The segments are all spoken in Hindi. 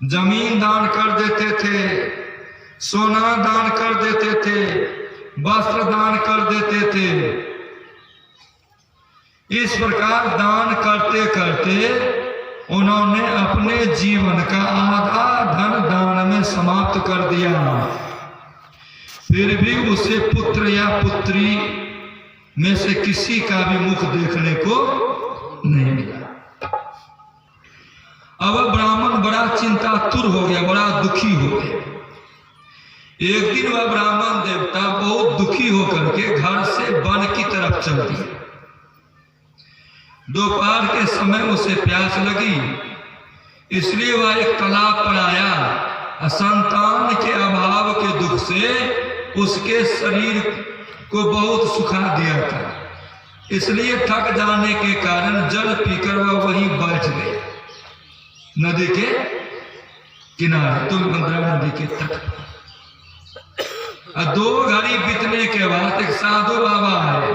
जमीन दान कर देते थे, सोना दान कर देते थे, वस्त्र दान कर देते थे। इस प्रकार दान करते करते उन्होंने अपने जीवन का आधा धन दान में समाप्त कर दिया। फिर भी उसे पुत्र या पुत्री में से किसी का भी मुख देखने को नहीं मिला। अब ब्राह्मण बड़ा चिंतातुर हो गया, बड़ा दुखी हो गया। एक दिन वह ब्राह्मण देवता बहुत दुखी होकर के घर से वन की तरफ चल दिया। दोपहर के समय उसे प्यास लगी, इसलिए वह एक तालाब पर आया। संतान के अभाव के दुख से उसके शरीर को बहुत सुखा दिया था, इसलिए थक जाने के कारण जल पीकर वह वहीं बैठ गया, नदी के किनारे, तुंगभद्रा नदी के तट। दो घड़ी बीतने के बाद एक साधु बाबा आए।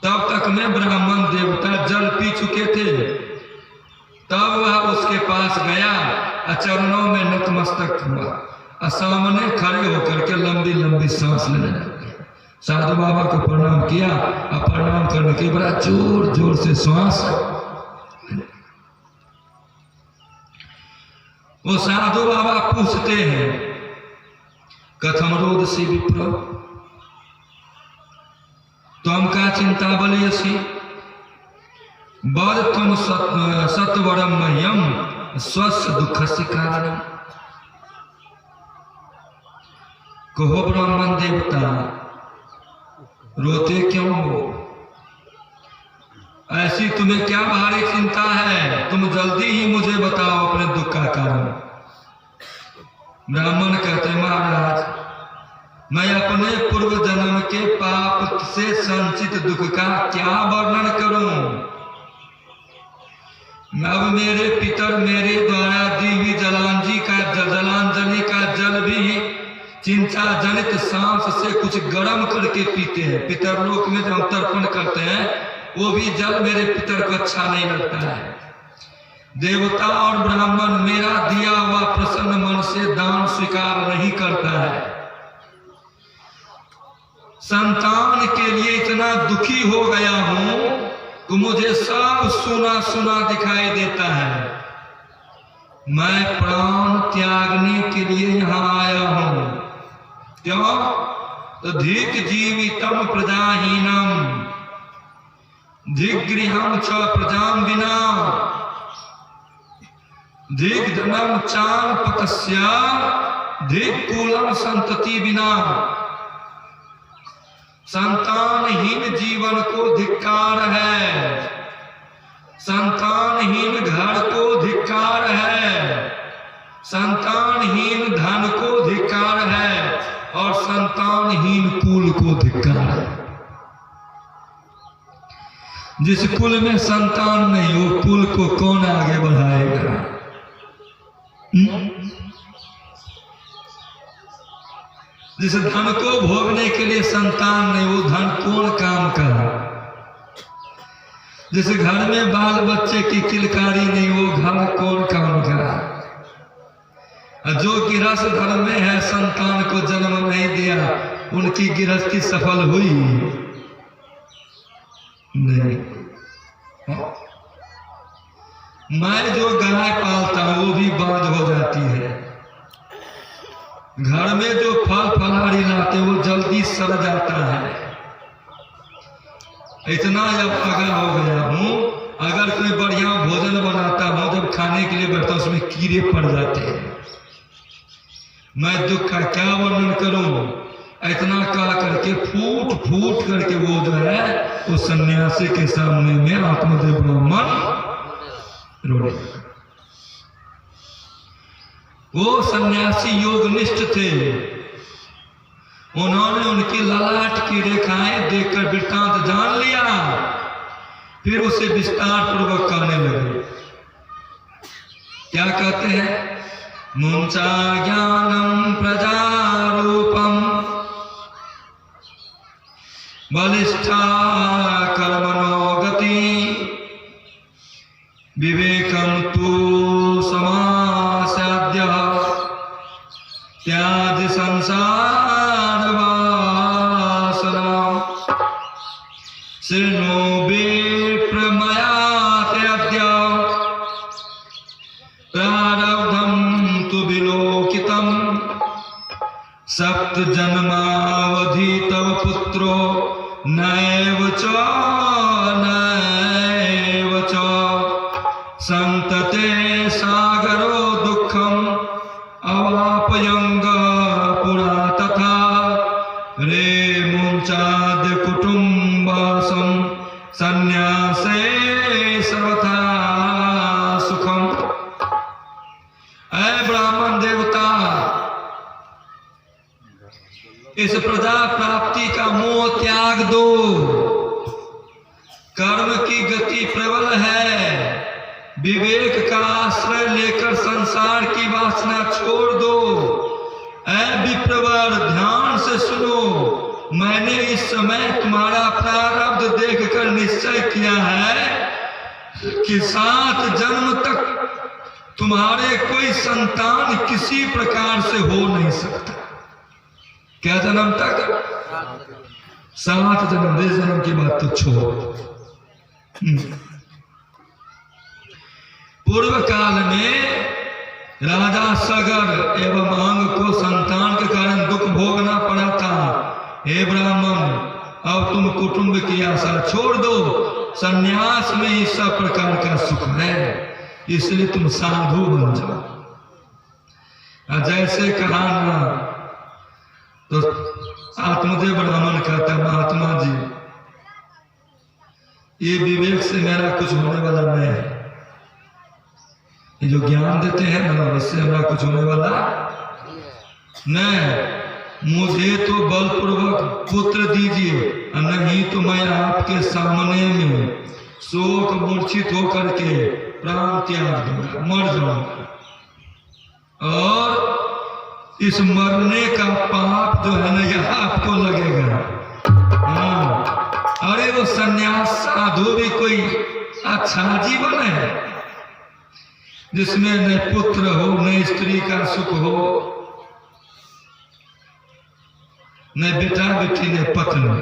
तब तक में ब्राह्मण देवता जल पी चुके थे। तब वह उसके पास गया, चरणों में नतमस्तक हुआ और सामने खड़े होकर के लंबी लंबी सांस लेने लगे। साधु बाबा को प्रणाम किया और प्रणाम करने के बड़ा जोर जोर से श्वास। वो साधु बाबा पूछते हैं, कथम रोदसी विप्र, तम का चिंता बलियसी, बद तुम सत्वरम मह्यम स्वस्थ दुख से कारण। कहो ब्राह्मण देवता, रोते क्यों हो? ऐसी तुम्हें क्या भारी चिंता है? तुम जल्दी ही मुझे बताओ अपने दुख का कारण। ब्राह्मण कहते, महाराज, मैं अपने पूर्व जन्म के पाप से संचित दुख का क्या वर्णन करूं? अब मेरे पितर मेरे द्वारा दी हुई जलांजलि का जल भी चिंता जनित सांस से कुछ गर्म करके पीते हैं। पितर लोक में जब हम तर्पण करते हैं, वो भी जल मेरे पितर को अच्छा नहीं लगता है। देवता और ब्राह्मण मेरा दिया हुआ प्रसन्न मन से दान स्वीकार नहीं करता है। संतान के लिए इतना दुखी हो गया हूं तो मुझे सब सुना सुना दिखाई देता है। मैं प्राण त्यागने के लिए यहाँ आया हूं। क्यों? तो धिक जीवितम प्रजाहीनम धिगृहम च प्रजाम विना धिक धनम चान पतस्या धिक कुलम संतति बिना। संतानहीन जीवन को धिक्कार है, संतानहीन घर को धिक्कार है, संतानहीन धन को धिक्कार है और संतानहीन कुल को धिक्कार है। जिस कुल में संतान नहीं, वो कुल को कौन आगे बढ़ाएगा? जिस धन को भोगने के लिए संतान नहीं, वो धन कौन काम का? जिस घर में बाल बच्चे की किलकारी नहीं, वो घर कौन काम का? जो गृहस्थ धर्म में है, संतान को जन्म नहीं दिया, उनकी गृहस्थी सफल हुई नहीं। मैं जो गाय पालता हूं वो भी बांझ हो जाती है। घर में जो फल फलहारी लाते वो जल्दी सड़ जाता है। इतना जब अगर हो गया हूं, अगर कोई बढ़िया भोजन बनाता हूं, जब खाने के लिए बैठता हूं, उसमें कीड़े पड़ जाते हैं। मैं दुख का क्या वर्णन करूं? इतना कह करके फूट फूट करके वो जो है वो सन्यासी के सामने में आत्मदेव ब्राह्मण रोने। वो सन्यासी योगनिष्ठ थे। उन्होंने उनकी ललाट की रेखाएं देखकर वृत्तांत जान लिया, फिर उसे विस्तार पूर्वक कहने लगे। क्या कहते हैं? मुंचा ज्ञानम प्रजारूपम बलिष्ठा कर्मणो गति विवेकम तु समा त्याज संसार वासना शृणु विप्रमया त्यज्य प्रारब्धं तु विलोकितं सप्त जन्मावधि तव पुत्रो नैव च संतते सागरो दुःखम अवापयंग पुरा तथा रे मुंचाद्य कुटुंबासम संन्यासे सर्वथा सुखम। ऐ ब्राह्मण देवता, इस प्रजा प्राप्ति का मोह त्याग दो। कर्म की गति प्रबल है, विवेक का आश्रय लेकर संसार की वासना छोड़ दो। ऐ विप्रवर, ध्यान से सुनो, मैंने इस समय तुम्हारा प्रारब्ध देखकर निश्चय किया है कि 7 जन्म तक तुम्हारे कोई संतान किसी प्रकार से हो नहीं सकता। क्या जन्म तक? 7 जन्म। 10 जन्म की बात तो छोड़। पूर्व काल में राजा सगर एवं अंग को संतान के कारण दुख भोगना पड़ा था। हे ब्राह्मण, अब तुम कुटुंब की आशा छोड़ दो। संन्यास में ही सब प्रकार का सुख है, इसलिए तुम साधु बन जाओ। जैसे कहा ना, तो आत्मदेव ब्राह्मण कहता, महात्मा जी, ये विवेक से मेरा कुछ होने वाला नहीं है। ये जो ज्ञान देते हैं ना, इससे हमारा कुछ होने वाला नहीं। मुझे तो बलपूर्वक पुत्र दीजिए, नहीं तो मैं आपके सामने में शोक मूर्छित होकर के प्राण त्याग दूंगा, मर जाऊंगा। और इस मरने का पाप जो है ना, यह आपको लगेगा। हाँ, अरे वो सन्यास साधु भी कोई अच्छा जीवन है, जिसमें न पुत्र हो, न स्त्री का सुख हो, न बेटा बेटी, न पत्नी।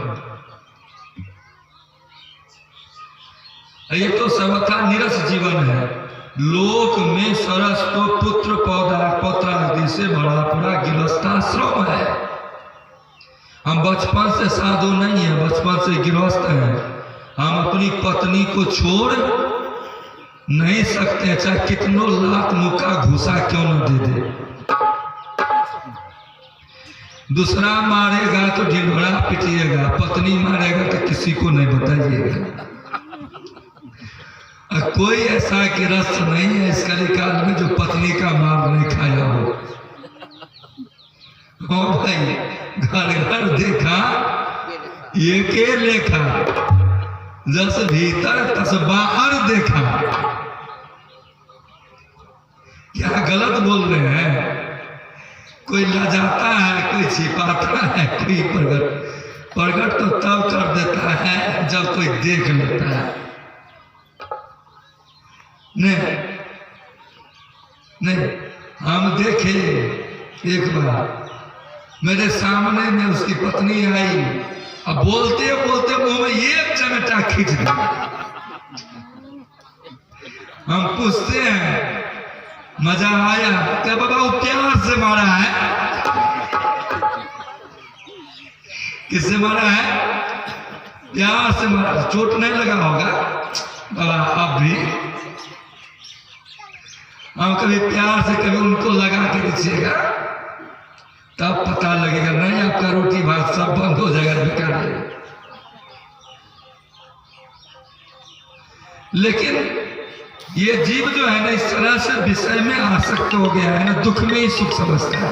ये तो सर्वथा निरस जीवन है। लोक में सरस तो पुत्र पौधा पत्र आदि से भरा पड़ा गृहस्थाश्रम है। हम बचपन से साधु नहीं है, बचपन से गृहस्थ हैं। हम अपनी पत्नी को छोड़ नहीं सकते, चाहे कितनों लाख मुका घुसा क्यों न दे दे। दूसरा मारेगा तो ढिंढोरा पिटिएगा, पत्नी मारेगा तो किसी को नहीं बताइएगा। कोई ऐसा गृहस्थ नहीं है इस कलिकाल में जो पत्नी का मार नहीं खाया हो। हो भाई, घर घर देखा ये के लेखा, जस भीतर तस बाहर देखा। क्या गलत बोल रहे हैं? कोई लजाता है, कोई छिपाता है, कोई प्रकट तो तब कर देता है जब कोई देख लेता है। नहीं, हम देखे एक बार मेरे सामने में उसकी पत्नी आई, अब बोलते बोलते मुंह में एक चमेटा खींच दिया। हम पूछते हैं, मजा आया क्या? बाबा वो प्यार से मारा है। किससे मारा है? प्यार से मारा। चोट नहीं लगा होगा बाबा? आप भी हम कभी प्यार से कभी उनको लगा के दीजिएगा, तब पता लगेगा। नहीं, आपका रोटी भात सब बंद हो जाएगा, बेकार है। लेकिन ये जीव जो है ना, इस तरह से विषय में आसक्त हो गया है ना, दुख में ही सुख समझता है।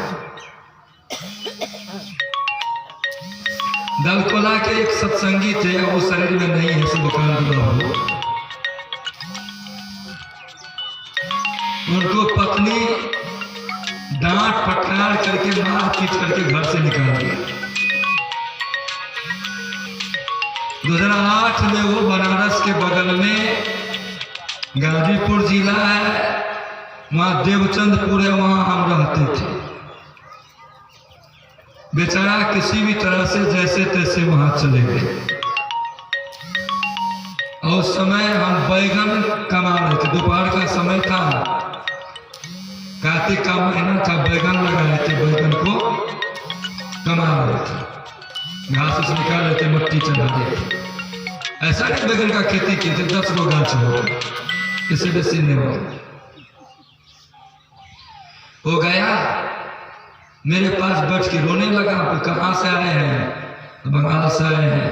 दलकोला के एक सत्संगी थे, वो शरीर में नहीं है, सब दुकान दुआ हो। उनको पत्नी डांट फटकार करके मार पीट करके घर से निकाल दिया। 2008 में वो बनारस के बगल में गाजीपुर जिला है, वहाँ देवचंदपुर है, वहाँ हम रहते थे। बेचारा किसी भी तरह से जैसे तैसे वहां चले गए। और उस समय हम बैगन कमा रहे थे, दोपहर का समय था, कार्तिक का महीना था, बैगन लगाए थे, बैगन को कमा रहे थे, घास से निकाल रहे थे, मट्टी चढ़ा रहे थे। ऐसा नहीं बैगन का खेती किए थे, 10 गो गाछ हो गए, किसी बेसी नहीं हो गया। मेरे पास बैठ के रोने लगा, तो कहाँ से आए हैं? तो बंगाल से आए हैं।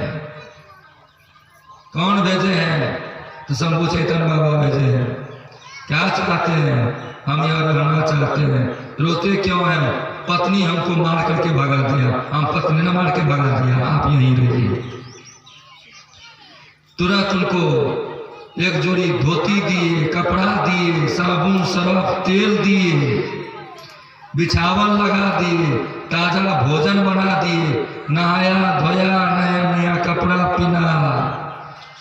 कौन भेजे हैं? तो शंभू चैतन्य बाबा भेजे हैं। क्या चाहते हैं? हम यहाँ रहना चाहते हैं। रोते क्यों हैं? पत्नी हमको मार करके भगा दिया। हम पत्नी ने मार के भगा दिया, आप यहीं रहिए। तुरंत उनको एक जोड़ी धोती दिए, कपड़ा दिए, साबुन सरफ तेल दिए, बिछावन लगा दिए, ताजा भोजन बना दिए, नहाया धोया, नया नया कपड़ा पहना,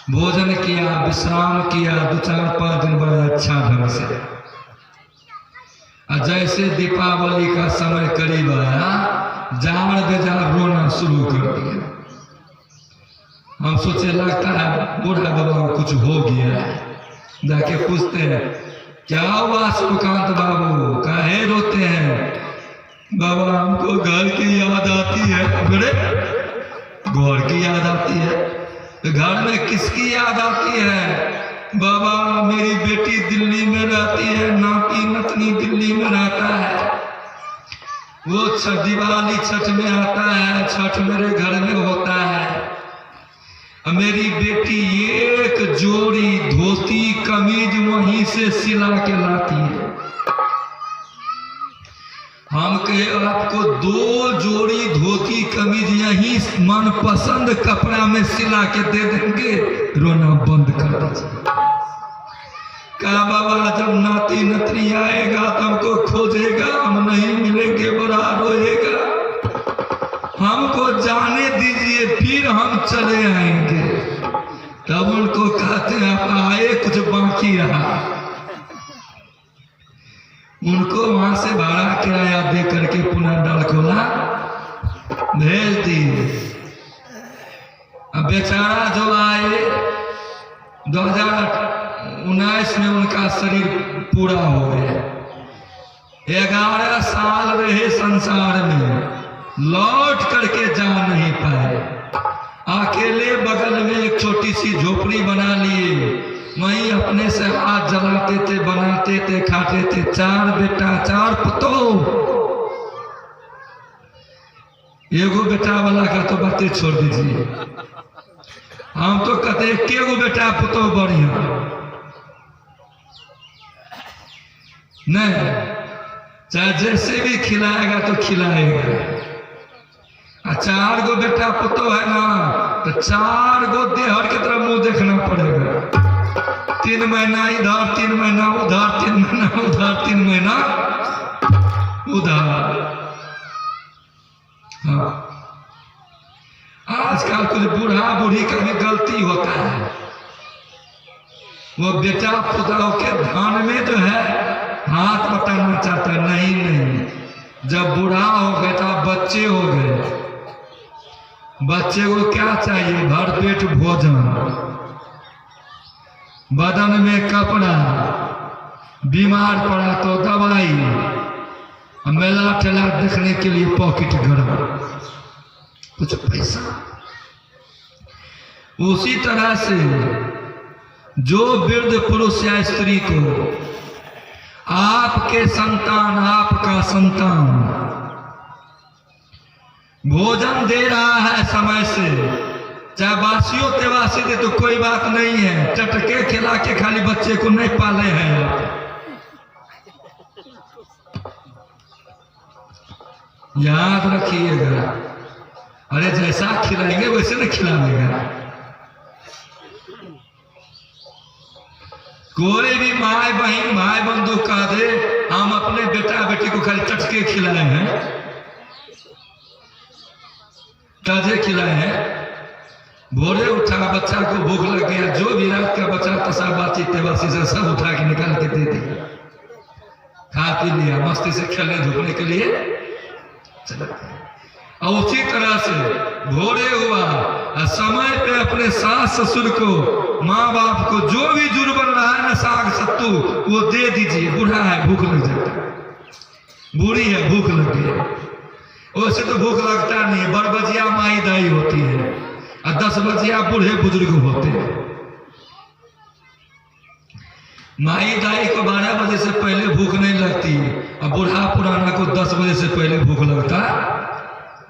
भोजन किया, विश्राम किया, 2-4-5 दिन बड़ा अच्छा ढंग से। और जैसे दीपावली का समय करीब आया, जाड़ बेजार रोना शुरू कर दिया। हम सोचे लगता है बूढ़ा बाबा को कुछ हो गया है। जाके पूछते हैं, क्या हुआ सुकांत बाबू, काहे रोते हैं? बाबा हमको घर की याद आती है। अरे घर की याद आती है? तो घर में किसकी याद आती है? बाबा मेरी बेटी दिल्ली में रहती है, नाती नतनी दिल्ली में रहता है, वो दिवाली छठ में आता है, छठ मेरे घर में होता है। मेरी बेटी एक जोड़ी धोती कमीज वहीं से सिला के लाती है। हम कहे आपको 2 जोड़ी धोती कमीज यहीं मनपसंद कपड़ा में सिला के दे देंगे, रोना बंद कर दीजिए। कहा बाबा जब नाती नतनी आएगा तो हमको खोजेगा, हम नहीं मिलेंगे, बड़ा रोएगा, हमको जाने दीजिए, फिर हम चले आएंगे। तब उनको कहते हैं आप आए, कुछ बाकी रहा। उनको वहां से भाड़ा किराया दे करके पुनः डालकोला भेज दिए। अब बेचारा जो आए 2019 में उनका शरीर पूरा हो गया। 11 साल रहे संसार में, लौट करके जा नहीं पाए। अकेले बगल में एक छोटी सी झोपड़ी बना लिए, वहीं अपने से हाथ जलाते थे, बनाते थे, खाते थे। 4 बेटा 4 पुतोह। एगो बेटा वाला का तो बातें छोड़ दीजिए, हम तो कहते हैं केगो बेटा पुतोह बढ़िया नहीं, चाहे जैसे भी खिलाएगा तो खिलाएगा। 4 गो बेटा पुतोह है ना, तो 4 गो देहर की तरफ मुंह देखना पड़ेगा। 3 महीना इधर, 3 महीना उधर, 3 महीना उधर, 3 महीना उधर। हाँ, आजकल कुछ बूढ़ा बूढ़ी का भी गलती होता है। वो बेटा पुतोह के धान में जो है हाथ बटाना चाहता है। नहीं, जब बूढ़ा हो गया तो बच्चे हो गए, बच्चे को क्या चाहिए? भरपेट भोजन, बदन में कपड़ा, बीमार पड़ा तो दवाई, मेला ठेला देखने के लिए पॉकेट गरम, कुछ पैसा। उसी तरह से जो वृद्ध पुरुष या स्त्री को आपके संतान, आपका संतान भोजन दे रहा है समय से, चाहे बासियों तेवासी दे तो कोई बात नहीं है, चटके खिला के खाली बच्चे को नहीं पाले हैं आप। याद रखिएगा, अरे जैसा खिलाएंगे वैसे नहीं खिलाएगा। कोई भी माए बहन भाई बंधु कह दे हम अपने बेटा बेटी को खाली चटके खिलाए हैं, ताजे खिलाए हैं। भोरे उठा, बच्चा को भूख लग गया, जो भी रात का बच्चा तसा बाती तेवासी से सब उठा के निकाल के दे दिया, खा पी लिया, मस्ती से खेलने धूपने के लिए चले। और उसी तरह से भोरे हुआ और समय पे अपने सास ससुर को, माँ बाप को जो भी जुड़ बन रहा है ना साग सत्तू वो दे दीजिए। बूढ़ा है भूख लग जाता है, बूढ़ी है भूख लग गई, वैसे तो भूख लगता नहीं है। 12 बजिया माई दाई होती है और 10 बजिया बूढ़े बुजुर्ग होते हैं। माई दाई को 12 बजे से पहले भूख नहीं लगती और बूढ़ा पुराना को 10 बजे से पहले भूख लगता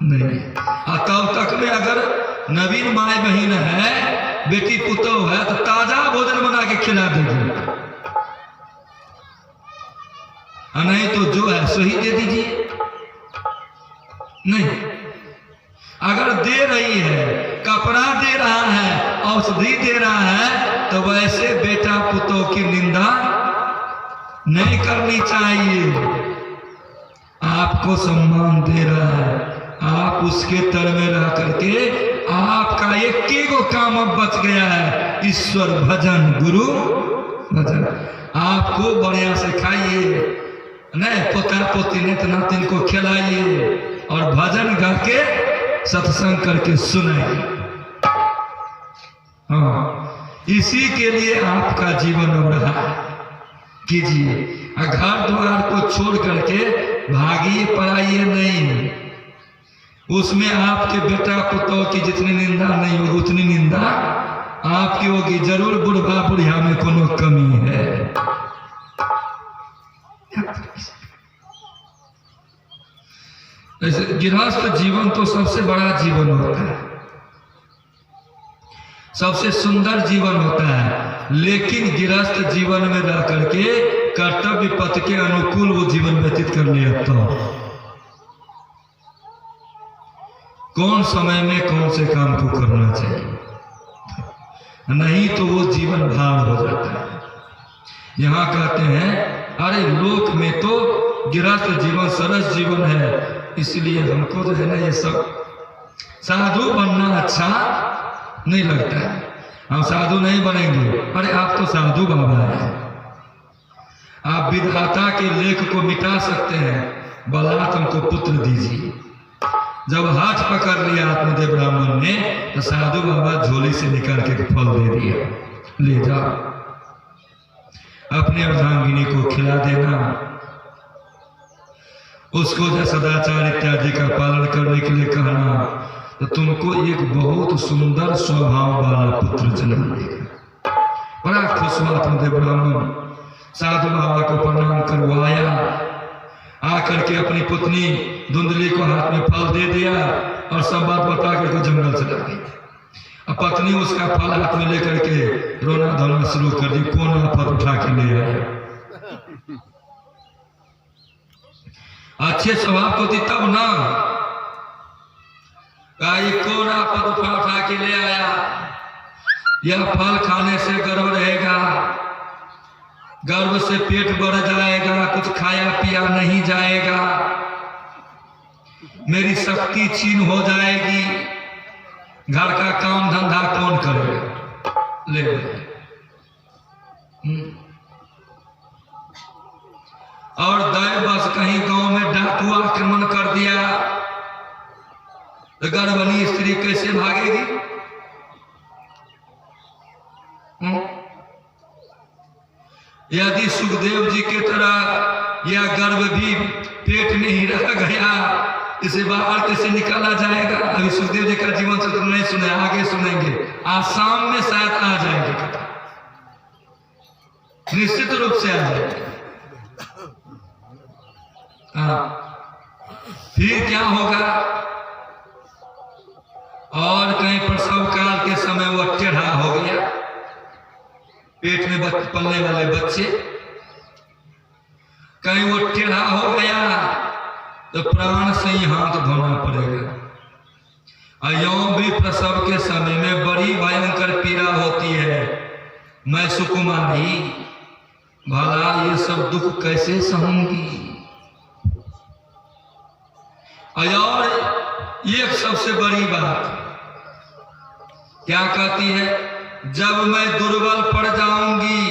नहीं। और तब तक में अगर नवीन माई बहन है, बेटी पुतौह है, तो ताजा भोजन बना के खिला दीजिए, नहीं तो जो है सही दे दीजिए। नहीं, अगर दे रही है, कपड़ा दे रहा है, औषधि दे रहा है, तो वैसे बेटा पुतौह की निंदा नहीं करनी चाहिए। आपको सम्मान दे रहा है, आप उसके तर में रह करके आपका एक को काम अब बच गया है, ईश्वर भजन, गुरु भजन। आपको बढ़िया से खाइए, नहीं पोता पोती नेत नातिन को खिलाइए और भजन गा के सत्संग करके सुनाइए। हाँ, इसी के लिए आपका जीवन अब रहा कीजिए। घर द्वार को छोड़ करके भागिए, पढ़ाइए नहीं। उसमें आपके बेटा पुतौह की जितनी निंदा नहीं होगी उतनी निंदा आपकी होगी जरूर। बुढ़वा बुढ़िया में कोनो कमी है। ऐसे गृहस्थ जीवन तो सबसे बड़ा जीवन होता है, सबसे सुंदर जीवन होता है। लेकिन गृहस्थ जीवन में रह करके कर्तव्य पथ के अनुकूल वो जीवन व्यतीत कर लिया तो कौन समय में कौन से काम को करना चाहिए, नहीं तो वो जीवन भार हो जाता है। यहाँ कहते हैं अरे लोक में तो गृहस्थ जीवन सरस जीवन है, इसलिए हमको जो है ना ये सब साधु बनना अच्छा नहीं लगता है, हम साधु नहीं बनेंगे। अरे आप तो साधु बाबा हैं, आप विधाता के लेख को मिटा सकते हैं, बलात् हमको पुत्र दीजिए। जब हाथ पकड़ लिया आत्मदेव ब्राह्मण ने तो साधु बाबा झोली से निकाल के फल दे दिया, ले जाओ अपने अर्धांगिनी को खिला देना, उसको जो सदाचार इत्यादि का पालन करने के लिए कहना, तो तुमको एक बहुत सुंदर स्वभाव वाला पुत्र जन्म देगा। बड़ा खुश हुआ आत्मदेव ब्राह्मण, साधु बाबा को प्रणाम करवाया, आकर के अपनी पुतनी धुंधली को हाथ में फल दे दिया और सब बात बता करके जंगल चला गई। अब पत्नी उसका फल हाथ में लेकर के रोना धोना शुरू कर दी, कौन आफत उठा के ले आया। अच्छे स्वभाव को थी तब ना, ये कौन आफत उठा के ले आया, यह फल खाने से गर्व रहेगा, गर्व से पेट बढ़ जाएगा, कुछ खाया पिया नहीं जाएगा, मेरी शक्ति छीन हो जाएगी, घर का काम धंधा कौन करेगा, ले और दाएं बस कहीं गांव में डाकू आक्रमण कर दिया तो गर्भवती स्त्री कैसे भागेगी? यदि सुखदेव जी की तरह यह गर्भ भी पेट में ही रह गया, इसे बाहर कैसे निकाला जाएगा? अभी सुखदेव जी का जीवन चरित्र नहीं सुने, आगे सुनेंगे, आज शाम में शायद आ जाएंगे कथा, निश्चित रूप से आ जाएंगे। फिर क्या होगा? और कहीं प्रसव काल के समय वो टेढ़ा हो गया, पेट में पलने वाले बच्चे, कहीं वो टेढ़ा हो गया तो प्राण से ही हाथ धोना पड़ेगा। अयों भी प्रसव के समय में बड़ी भयंकर पीड़ा होती है। मैं सुकुमारी, भला ये सब दुख कैसे सहूंगी? और एक सबसे बड़ी बात क्या कहती है? जब मैं दुर्बल पड़ जाऊंगी,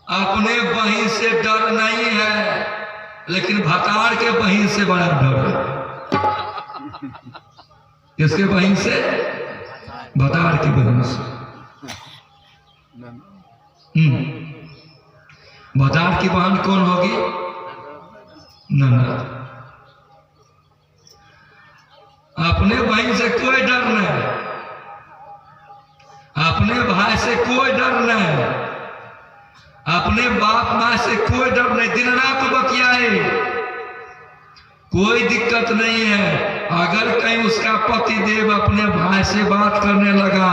अपने बहिन से डर नहीं है, लेकिन भतार के बहिन से बड़ा डर है। किसके बहिन से? भतार की बहिन से। भतार की बहन कौन होगी? ननद। अपने बहन से कोई डर नहीं, अपने भाई से कोई डर नहीं, अपने बाप माँ से कोई डर नहीं, दिन रात बतियाए, कोई दिक्कत नहीं है। अगर कहीं उसका पति देव अपने भाई से बात करने लगा,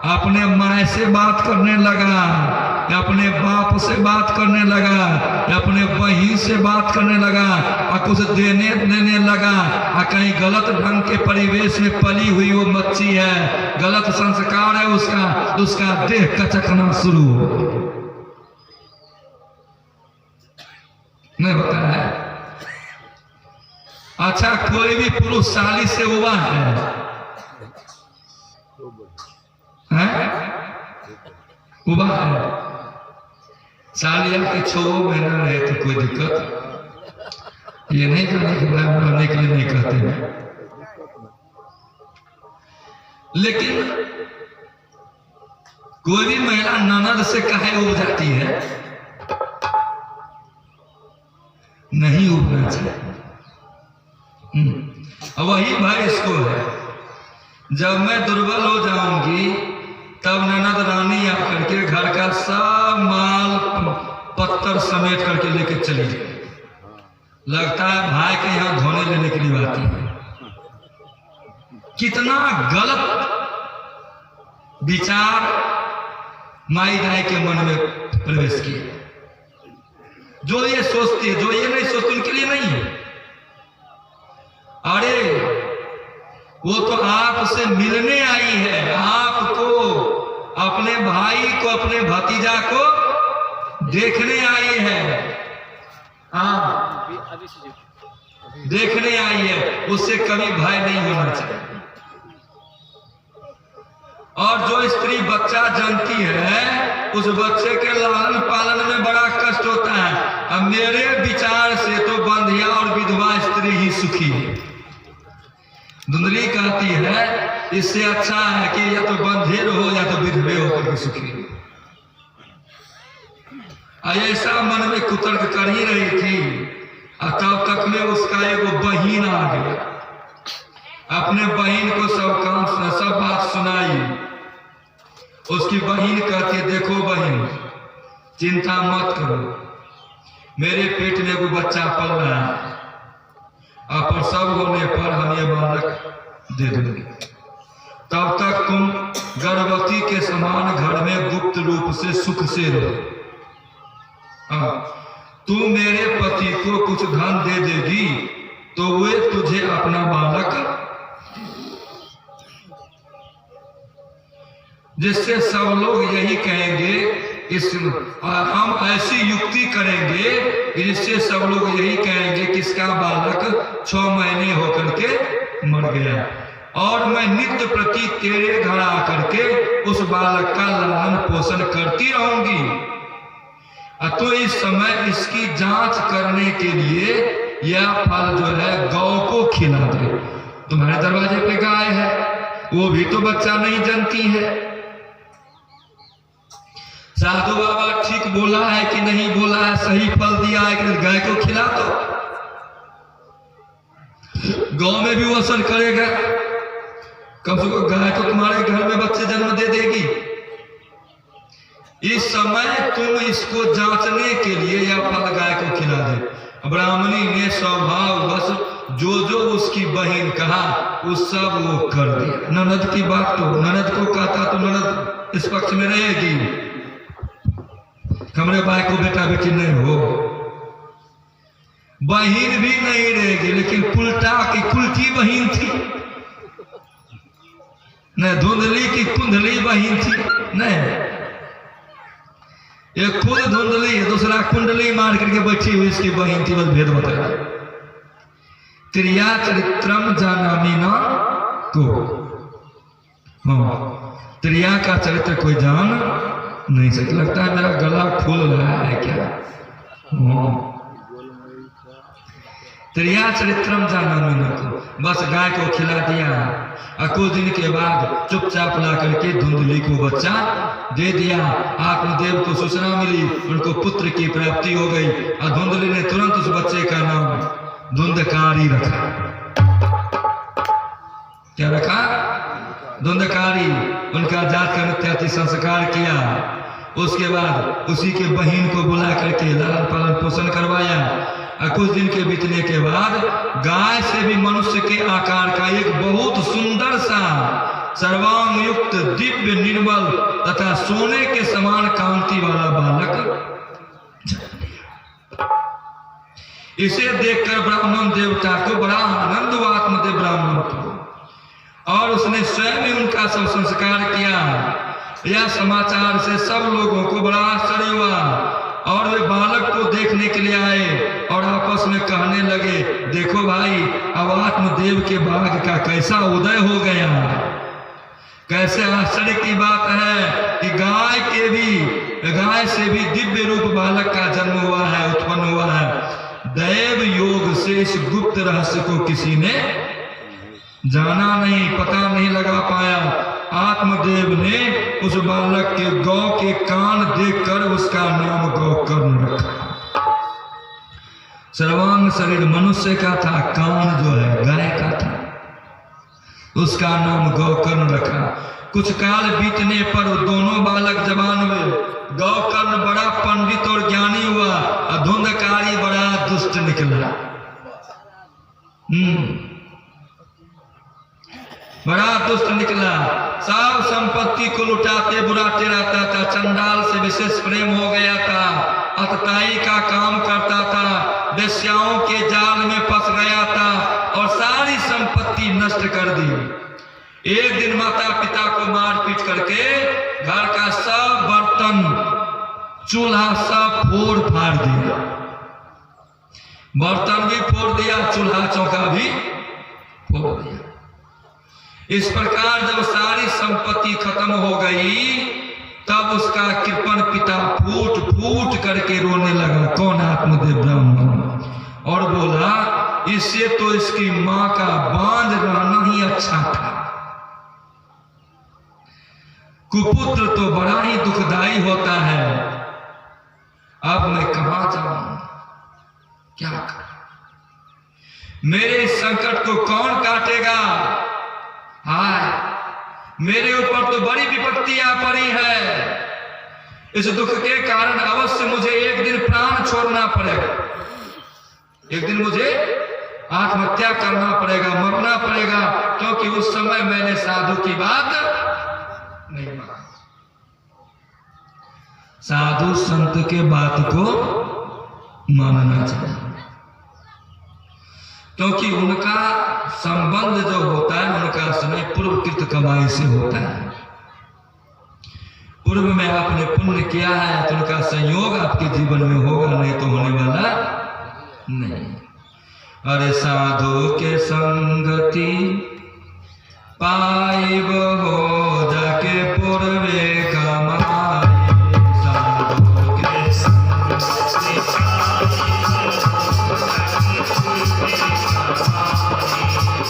अपने माँ से बात करने लगा, या अपने बाप से बात करने लगा, या अपने बहन से बात करने लगा, और कुछ देने लगा, और कहीं गलत ढंग के परिवेश में पली हुई वो बच्ची है, गलत संस्कार है उसका, तो उसका देह कचकना शुरू हो। नहीं होता है? अच्छा, कोई भी पुरुष साली से हुआ है? हुआ है? सालिया के 6 महीना रहे तो कोई दिक्कत ये नहीं करने के लिए बनाने के लिए नहीं कहते हैं, लेकिन कोई भी महिला ननद से काहे उब जाती है? नहीं उबना चाहिए। वही भाई इसको है, जब मैं दुर्बल हो जाऊंगी तब ननद रानी आकर के घर का सब माल पत्थर समेट करके लेके चली जाए। लगता है भाई के यहाँ धोने लेने के लिए आती है। कितना गलत विचार माई दाई के मन में प्रवेश किया। जो ये सोचती है, जो ये नहीं सोचती, उनके लिए नहीं है। अरे वो तो आपसे मिलने आई है, आपको, अपने भाई को, अपने भतीजा को देखने आई है। देखने आई है, उससे कभी भय नहीं होना चाहिए। और जो स्त्री बच्चा जनती है, उस बच्चे के लालन पालन में बड़ा कष्ट होता है। अब मेरे विचार से तो बंधिया और विधवा स्त्री ही सुखी है। धुंधली कहती है इससे अच्छा है कि या तो बंधे रहो या तो विधवे होकर के सुखी। ऐसा मन में कुतर्क कर ही रही थी, तब तक में उसका एगो बहिन आ गया। अपने बहिन को सब बात सुनाई। उसकी बहिन कहती है, देखो बहिन, चिंता मत करो, मेरे पेट में एगो बच्चा पल रहा है, पर सब होने पर हम ये बालक दे देंगे। तब तक तुम गर्भवती के समान घर में गुप्त रूप से सुख से रहो। तू मेरे पति को कुछ धन दे देगी तो वे तुझे अपना बालक, जिससे सब लोग यही कहेंगे, हम ऐसी युक्ति करेंगे जिससे सब लोग यही कहेंगे कि इसका बालक 6 महीने होकर के मर गया, और मैं नित्य प्रति तेरे घर आकर के उस बालक का लालन पोषण करती रहूंगी। तो इस समय इसकी जांच करने के लिए यह फल जो है गौ को खिला दे। तुम्हारे दरवाजे पे गाय है, वो भी तो बच्चा नहीं जनती है। साधु बाबा ठीक बोला है कि नहीं बोला है, सही फल दिया है कि गाय को खिला दो, गांव में भी वो असर करेगा। कम से कम गाय तो तुम्हारे घर में बच्चे जन्म दे देगी। इस समय तुम इसको जांचने के लिए यह फल गाय को खिला दे। ब्राह्मणी ने स्वभाववश जो उसकी बहन कहा वो सब वो कर दिया। ननद की बात तो ननद को कहता तो ननद इस पक्ष में रहेगी, हमारे भाई को बेटा बेटी नहीं हो, बहन भी नहीं रहेगी। लेकिन उल्टा की कुलटी बहन थी न, धुंधली की कुंधली बहन थी नहीं। एक खुद धुंधली है, दूसरा कुंडली मार करके बैठी हुई इसकी बहन थी। बस भेद बताया। त्रिया चरित्रम जानामी ना को, त्रिया का चरित्र कोई जान नहीं सकता। लगता है मेरा गला फूल रहा है क्या? त्रिया चरित्रम जाना मैंने को बस गाय को खिला दिया और कुछ दिन के बाद चुपचाप ला करके धुंधली को बच्चा दे दिया। आत्मदेव को सूचना मिली, उनको पुत्र की प्राप्ति हो गई और धुंधली ने तुरंत उस बच्चे का नाम धुंधकारी रखा। क्या रखा? धुंधकारी। उनका जात का नित्याति संस्कार किया। उसके बाद उसी के बहन को बुला करके लालन पालन पोषण करवाया और कुछ दिन के बीतने के बाद गाय से भी मनुष्य के आकार का एक बहुत सुंदर सा सर्वांग युक्त दिव्य निर्मल तथा सोने के समान कांति वाला बालक। इसे देखकर ब्राह्मण देवता को बड़ा आनंद हुआ, आत्मदेव ब्राह्मण को, और उसने स्वयं ही उनका सब संस्कार किया। यह समाचार से सब लोगों को बड़ा आश्चर्य हुआ और वे बालक को देखने के लिए आए और आपस में कहने लगे, देखो भाई, अब आत्मदेव के बाग का कैसा उदय हो गया। कैसे आश्चर्य की बात है कि गाय से भी दिव्य रूप बालक का जन्म हुआ है, उत्पन्न हुआ है। दैव योग से इस गुप्त रहस्य को किसी ने जाना नहीं, पता नहीं लगा पाया। आत्मदेव ने उस बालक के गौ के कान देखकर उसका नाम गौकर्ण रखा। सर्वांग शरीर मनुष्य का था, कान जो है गाय का था, उसका नाम गौकर्ण रखा। कुछ काल बीतने पर दोनों बालक जवान हुए। गौकर्ण बड़ा पंडित और ज्ञानी हुआ और धुंधकारी बड़ा दुष्ट निकला। बड़ा दुष्ट निकला। सब संपत्ति को लुटाते बुराते रहता था, चंडाल से विशेष प्रेम हो गया था, अतताई का काम करता था, वेश्याओं के जाल में फंस गया था और सारी संपत्ति नष्ट कर दी। एक दिन माता पिता को मार पीट करके घर का सब बर्तन चूल्हा सब फोड़ फाड़ दिया। बर्तन भी फोड़ दिया, चूल्हा चौका भी फोड़ दिया। इस प्रकार जब सारी संपत्ति खत्म हो गई तब उसका कृपण पिता फूट फूट करके रोने लगा। कौन? आत्मदेव ब्राह्मण। और बोला, इससे तो इसकी मां का बांझ रहना ही अच्छा था। कुपुत्र तो बड़ा ही दुखदाई होता है। अब मैं कहां जाऊं, क्या करूं? मेरे इस संकट को कौन काटेगा? हाय, मेरे ऊपर तो बड़ी विपत्ति आ पड़ी है। इस दुख के कारण अवश्य मुझे एक दिन प्राण छोड़ना पड़ेगा। एक दिन मुझे आत्महत्या करना पड़ेगा, मरना पड़ेगा, क्योंकि उस समय मैंने साधु की बात नहीं मानी। साधु संत के बात को मानना चाहिए, क्योंकि उनका संबंध जो होता है उनका समय पूर्वकृत कमाई से होता है। पूर्व में आपने पुण्य किया है तो उनका संयोग आपके जीवन में होगा, नहीं तो होने वाला नहीं। अरे साधु के संगति पाइब हो जाके पूर्वे कमाई। साधु के संगति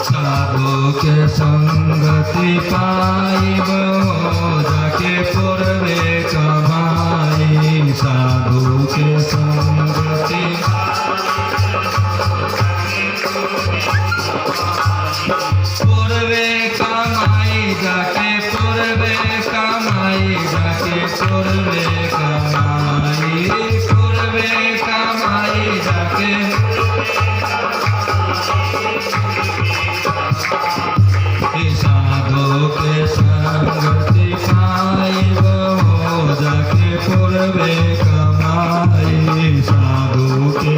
साधु के संगति पाइब हो जाके पूर्वे कमाई। साधु के संगति पूर्वे कमाई जाके पूर्वे कमाई जाके पूर्वे कमाई पूर्वे कमाई जाके साधु के संगति पाइब हो जाके पूर्वे कमाई। साधु के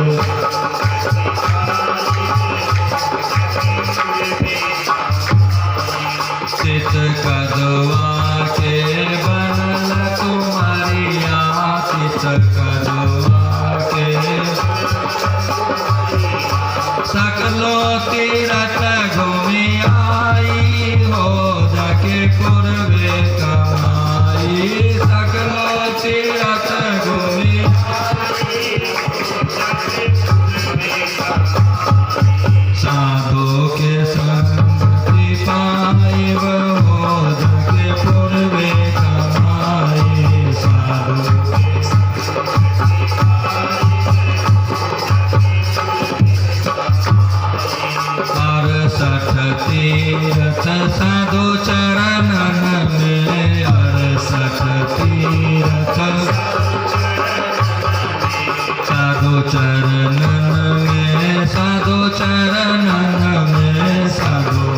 चरणन में साधो चरणन में साधो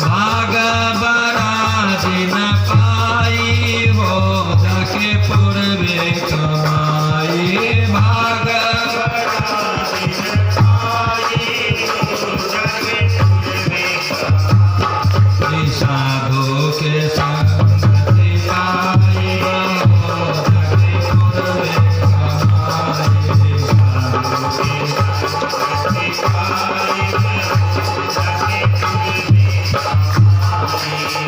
भाग बराजी न पाई हो जाके पूर्वे कमाई भाग साधु के संगति पाई हो जाके पूर्वे कमाई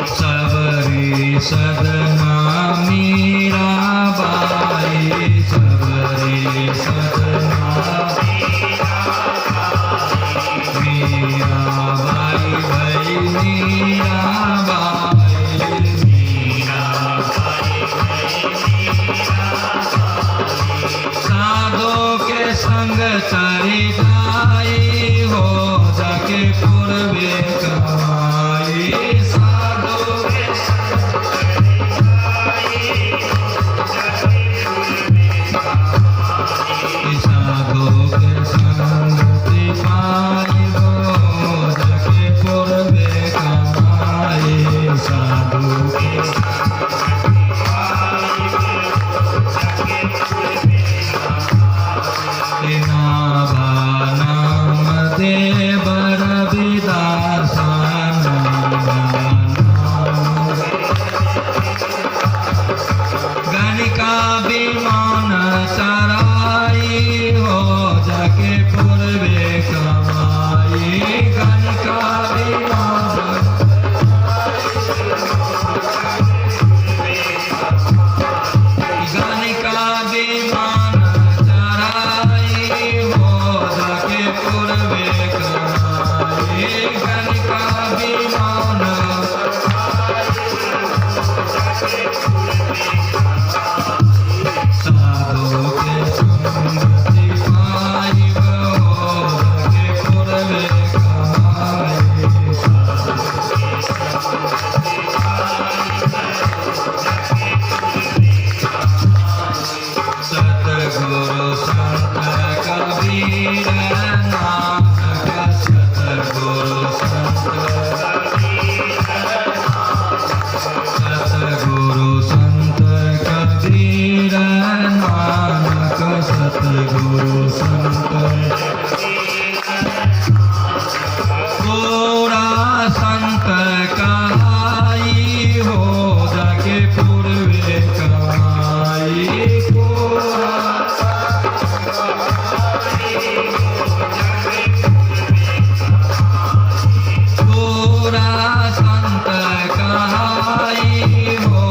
सबरी सदना मीरा बाई सबरी सदना मीरा बाई भाई मीरा बाई साधो के संग चरिताई हो जाके पूर्वे कमाई साधो के साधो के संगति पाई हो जाके पूर्वे कमाई साधु के नाम देव रविदास गणिका विमान सराई हो जाके पूर्वे कमाई गणिका विमान गणिका विमान सराई हो जाके पूर्वे कमाई गणिका विमान साधु के संगति पाई हो जाके पूर्वे कमाई सतगुरु संत कबीर नानक सतगुरु संत सतगुरु संत कबीर नानक सतगुरु संत पूरा संत कहाई हो जाके पूर्वे कमाई पूरा संत कहाई हो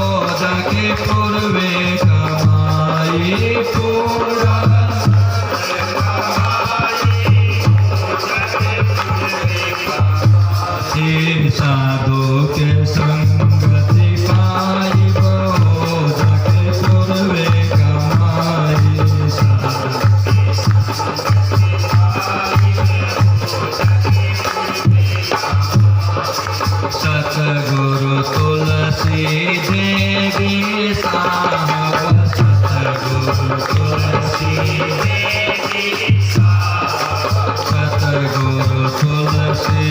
जाके पूर्वे कमाई पूरा साधु के संगति पाई हो जाके पूर्वे कमाई सतगुरु तुलसी देवी साहब सतगुरु तुलसी सतगुरु तुलसी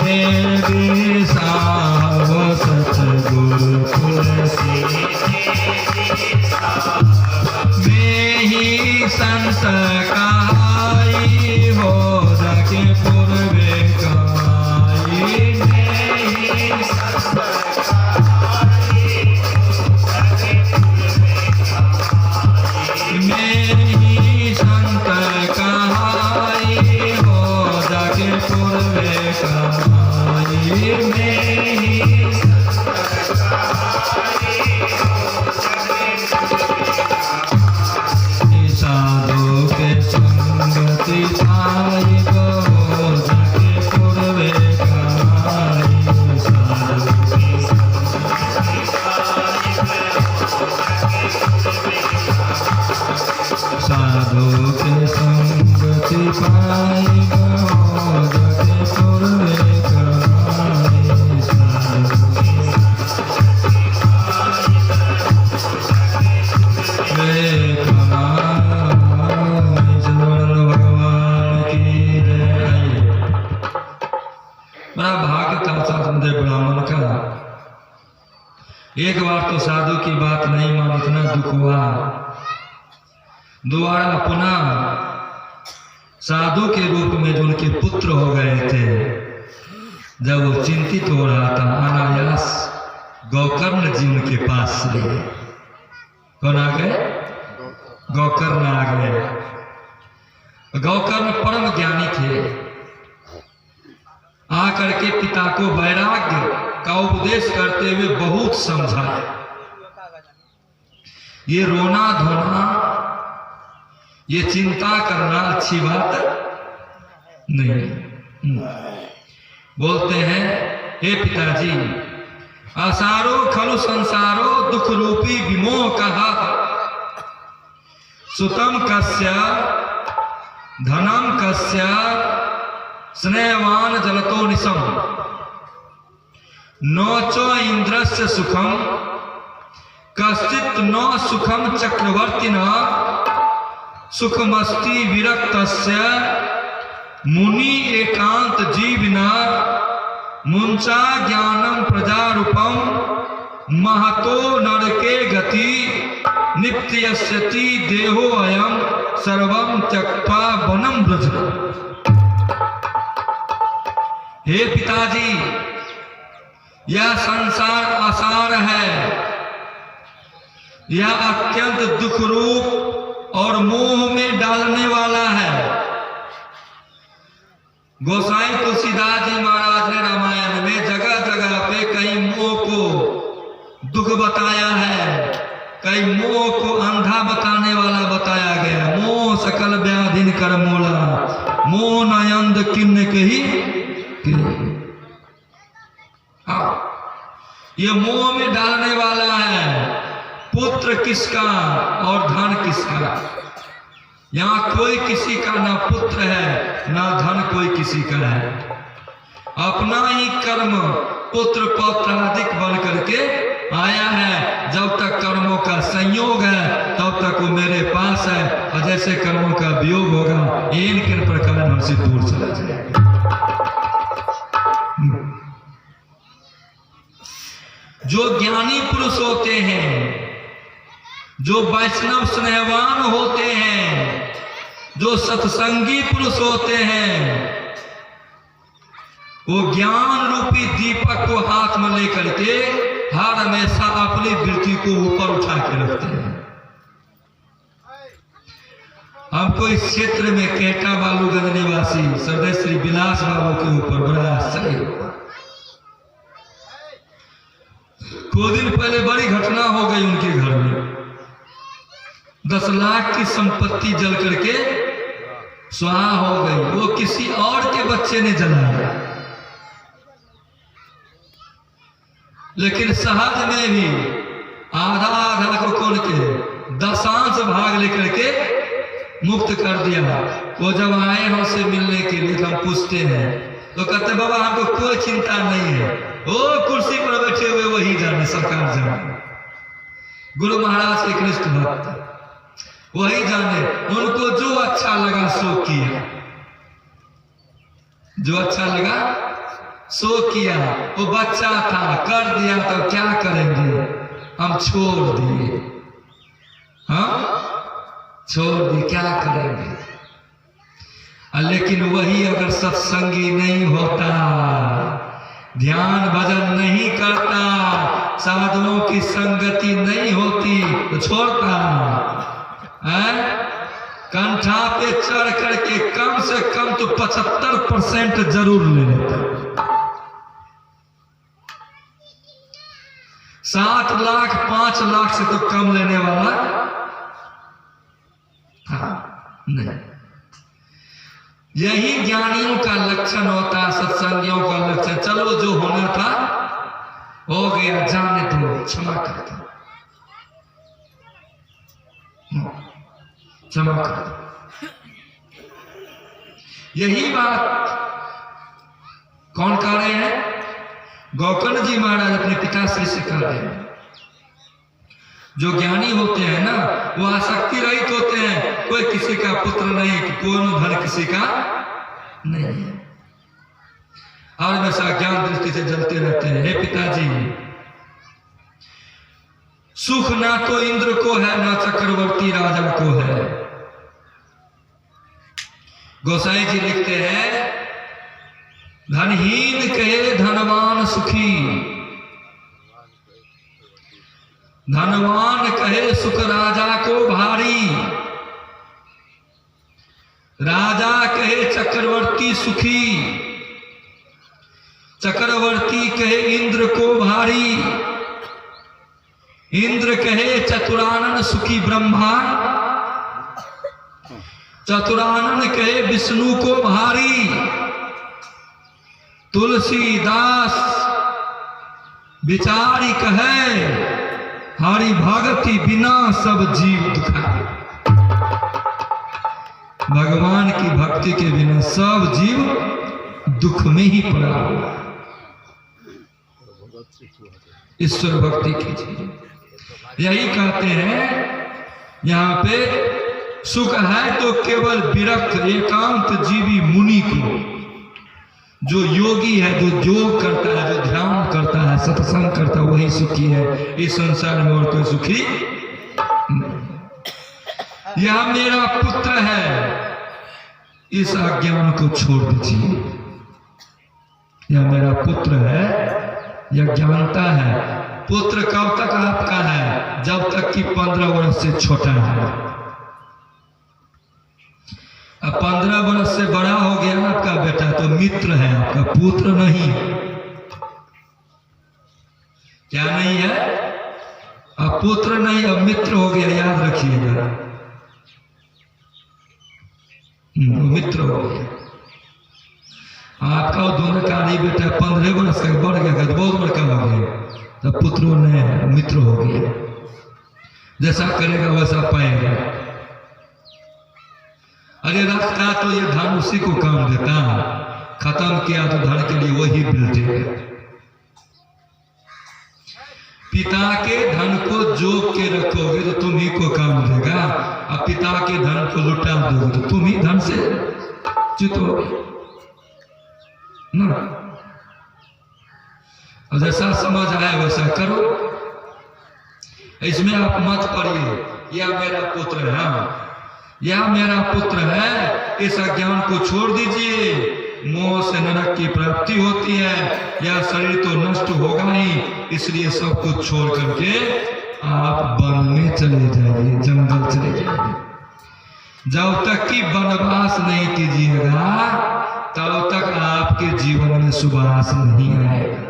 देवी साहब सतगुरु तुलसी में ही संत कहाई हो जाके पूर्वे कमाई में ही संत कहाई हो जाके पूर्वे कमाई में ही साधु के एक बार तो साधु की बात नहीं मान, इतना दुख हुआ। दोबारा पुनः साधु के रूप में जो उनके पुत्र हो गए थे, जब वो चिंतित हो रहा था, अनायास गोकर्ण जी उनके पास से। कौन आ गए? गोकर्ण आ गए। गोकर्ण परम ज्ञानी थे। आकर के पिता को वैराग्य का उपदेश करते हुए बहुत समझाया। ये रोना धोना, ये चिंता करना अच्छी बात नहीं। बोलते हैं, हे पिताजी, आसारो खलु संसारो दुख रूपी विमोह कहा, सुतम कस्य धनम कस्य स्नेहवान जलतो निशम, नोचो इंद्रस्य सुखम कश्चित न सुखम चक्रवर्ती न, सुखमस्ति विरक्तस्य मुनि एकांत जीविना, मुंचा ज्ञानम प्रजारूपम महतो नरके गति, नित्यस्यति देहो अयम सर्वम त्यक्त्वा वनम ब्रज। हे पिताजी, यह संसार आसार है, यह अत्यंत दुख रूप और मोह में डालने वाला है। गोसाई तुलसीदास जी महाराज ने रामायण में जगह जगह पे कई मोह को दुख बताया है, कई मोह को अंधा बताने वाला बताया गया। मोह सकल व्याधिन कर मोला, मोह नयंद किन्न कही। ये मोह में डालने वाला है। पुत्र किसका और धन किसका? यहाँ कोई किसी का ना पुत्र है ना धन कोई किसी का है। अपना ही कर्म पुत्र पौत्रादिक बन करके आया है। जब तक कर्मों का संयोग है तब तक वो मेरे पास है, और जैसे कर्मों का वियोग होगा इन प्रकार हमसे दूर चला जाएगा। जो ज्ञानी पुरुष होते हैं, जो वैष्णव स्नेहवान होते हैं, जो सत्संगी पुरुष होते हैं, वो ज्ञान रूपी दीपक को हाथ में लेकर के हर हमेशा अपनी वृत्ति को ऊपर उठा के रखते हैं। हमको इस क्षेत्र में केटा बालूगंज निवासी सरदेव श्री विलास बाबू के ऊपर बड़ा आश्चर्य हुआ। कुछ दिन पहले बड़ी घटना हो गई उनके घर में। 10 लाख की संपत्ति जल करके स्वाहा हो गई। वो किसी और के बच्चे ने जलाया, लेकिन सहज में भी आधा आधा को कौन के 10 भाग लेकर के मुक्त कर दिया। वो जब आए हमसे मिलने के लिए, हम पूछते हैं तो कहते बाबा हमको कोई चिंता नहीं है, वो कुर्सी पर बैठे हुए वही जाने, सरकार जाने। गुरु महाराज के कृष्ण भक्त वही जाने, उनको जो अच्छा लगा सो किया, जो अच्छा लगा सो किया। वो बच्चा था, कर दिया तो क्या करेंगे, हम छोड़ दिए। हाँ, छोड़ दिए, क्या करेंगे। लेकिन वही अगर सत्संगी नहीं होता, ध्यान भजन नहीं करता, साधुओं की संगति नहीं होती तो छोड़ता है। कंठा पे चढ़ करके कम से कम तो 75% जरूर ले लेता। 7 लाख 5 लाख से तो कम लेने वाला नहीं। यही ज्ञानियों का लक्षण होता है, सत्संगियों का लक्षण। चलो जो होना था हो गया, जाने दो, क्षमा कर दो, क्षमा कर दो। यही बात कौन कह रहे हैं? गोकर्ण जी महाराज अपने पिताश्री से कह रहे हैं। जो ज्ञानी होते हैं ना, वो आसक्ति रहित होते हैं। कोई किसी का पुत्र नहीं, कोई धन किसी का नहीं है, और हमेशा ज्ञान दृष्टि से जलते रहते हैं। हे पिताजी, सुख ना तो इंद्र को है ना चक्रवर्ती राजा को है। गोसाई जी लिखते हैं, धनहीन कहे धनवान सुखी, धनवान कहे सुख राजा को भारी, राजा कहे चक्रवर्ती सुखी, चक्रवर्ती कहे इंद्र को भारी, इंद्र कहे चतुरानन सुखी ब्रह्मा, चतुरानन कहे विष्णु को भारी, तुलसीदास विचारी कहे हरि भगति बिना सब जीव दुखाए। भगवान की भक्ति के बिना सब जीव दुख में ही पड़ा हुआ। ईश्वर भक्ति कीजिए। यही कहते हैं यहाँ पे सुख है तो केवल विरक्त एकांत जीवी मुनि को, जो योगी है, जो योग करता है, जो ध्यान करता है, सत्संग करता है, वही सुखी है। इस संसार में और कोई सुखी नहीं। यह मेरा पुत्र है, इस अज्ञान को छोड़ दीजिए। यह मेरा पुत्र है, यह जानता है। पुत्र कब तक आपका है? जब तक कि 15 वर्ष से छोटा है। अब 15 वर्ष से बड़ा हो गया आपका बेटा तो मित्र है, आपका पुत्र नहीं। क्या नहीं है? अब पुत्र नहीं, अब मित्र हो गया, याद रखिएगा। मित्र हो गया आपका। धुनकारी बेटा 15 वर्ष का बढ़ गया तो बहुत बड़का हो गया, तब पुत्रों ने मित्र हो गया। जैसा करेगा वैसा पाएगा। अरे रखता तो ये धन उसी को काम देता, खत्म किया तो धन के लिए वही बिल्टेगा। पिता के धन को जोग के रखोगे तो तुम ही को काम देगा, अब पिता के धन को लुटा दोगे तो तुम ही धन से च्युत होगे ना। और जैसा समझ आए वैसा करो। इसमें आप मत पढ़िए यह मेरा पुत्र है, यह मेरा पुत्र है, इस अज्ञान को छोड़ दीजिए। मोह से नरक की प्राप्ति होती है, यह शरीर तो नष्ट होगा ही, इसलिए सब कुछ छोड़ करके आप वन में चले जाइए, जंगल चले जाइए। जब तक कि वनवास नहीं कीजिएगा तब तक आपके जीवन में सुबास नहीं आएगा।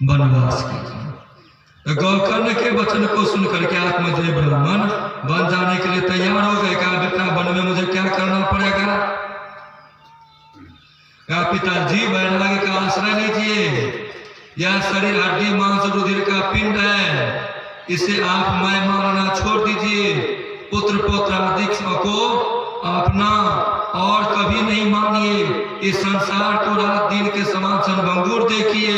वनवास कीजिए। गौकर्ण के वचन को सुनकर के आत्मजय ब्राह्मण वन जाने के लिए तैयार हो गए। कहा बेटा वन में मुझे क्या करना पड़ेगा? कहा पिताजी वैराग्य का आश्रय लीजिए। यह शरीर हड्डी मांस रुधिर का पिंड है, इसे आप मैं मानना छोड़ दीजिए। पुत्र पौत्रादिक को अपना और कभी नहीं मानिए। इस संसार को रात दिन के समान क्षणभंगुर देखिए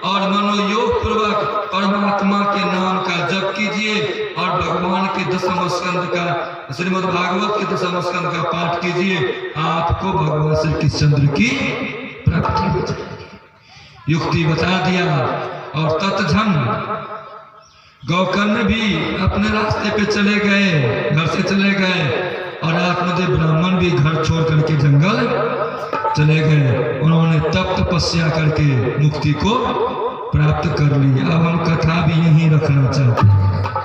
और मनोयोग पूर्वक परमात्मा के नाम का जप कीजिए और भगवान के दशम स्कंद का, श्रीमद् भागवत के दशम स्कंद का पाठ कीजिए। आपको भगवान श्री कृष्णचंद्र की प्राप्ति हो जाएगी। युक्ति बता दिया और तत्क्षण गौकर्ण भी अपने रास्ते पे चले गए, घर से चले गए और आत्मदेव ब्राह्मण भी घर छोड़ करके जंगल चले गए। उन्होंने तप तपस्या करके मुक्ति को प्राप्त कर ली। अब हम कथा भी यहीं रखना चाहते हैं।